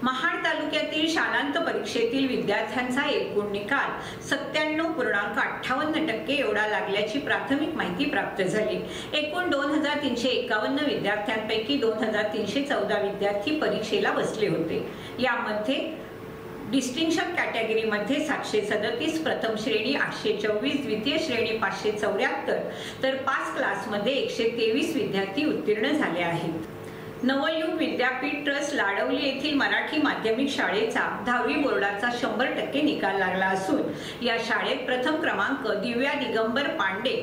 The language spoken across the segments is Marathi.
महाड तालुक्यातील शालांत परीक्षेतील विद्यार्थ्यांचा एकूण निकाल 97.58% एवढा लागल्याची प्राथमिक माहिती प्राप्त झाली। एकूण 2351 विद्यार्थ्यांपैकी 2314 विद्यार्थी परीक्षेला बसले होते। यामध्ये डिस्टिंक्शन कॅटेगरीमध्ये 737, प्रथम श्रेणी 824, द्वितीय श्रेणी 574 तर पास क्लासमध्ये 123 विद्यार्थी उत्तीर्ण झाले आहेत। नवयुग विद्यापीठ ट्रस्ट लाडवली येथील मराठी माध्यमिक शाळेचा 10वी बोर्डाचा 100% निकाल लागला असून या शाळेत प्रथम क्रमांक दिव्या दिगंबर पांडे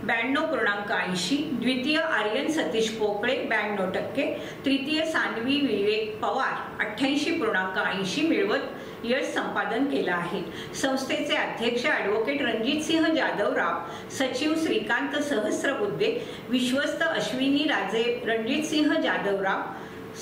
92.80, द्वितीय आर्यन सतीश पोकळे 92%, तृतीय सान्वी विवेक पवार 88.80 मिळवत यश संपादन केलं आहे। संस्थेचे अध्यक्ष ॲडव्होकेट रणजित सिंह जाधवराव, सचिव श्रीकांत सहस्रबुद्धे, विश्वस्त अश्विनी राजे रणजित सिंह जाधवराव,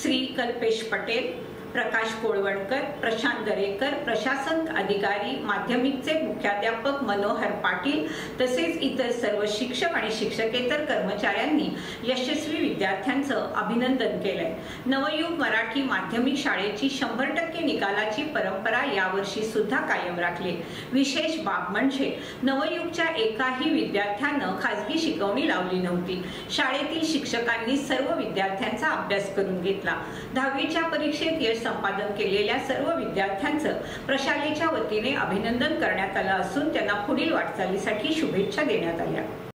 श्री कल्पेश पटेल, प्रकाश कोळवणकर, प्रशांत दरेकर, प्रशासन अधिकारी, माध्यमिकचे मुख्याध्यापक मनोहर पाटील तसेच इतर सर्व शिक्षक आणि शिक्षकेतर कर्मचाऱ्यांनी यशस्वी विद्यार्थ्यांचं अभिनंदन केलंय। नवयुग मराठी माध्यमिक शाळेची 100% निकालाची परंपरा यावर्षी सुद्धा कायम राखली। विशेष बाब म्हणजे नवयुगच्या एकाही विद्यार्थ्यानं खासगी शिकवणी लावली नव्हती। शाळेतील शिक्षकांनी सर्व विद्यार्थ्यांचा अभ्यास करून घेतला। 10वीच्या परीक्षेत यश संपादन केलेल्या सर्व विद्यार्थ्यांचं प्रशालेच्या वतीने अभिनंदन करण्यात आलं असून त्यांना पुढील वाटचालीसाठी शुभेच्छा देण्यात आल्या।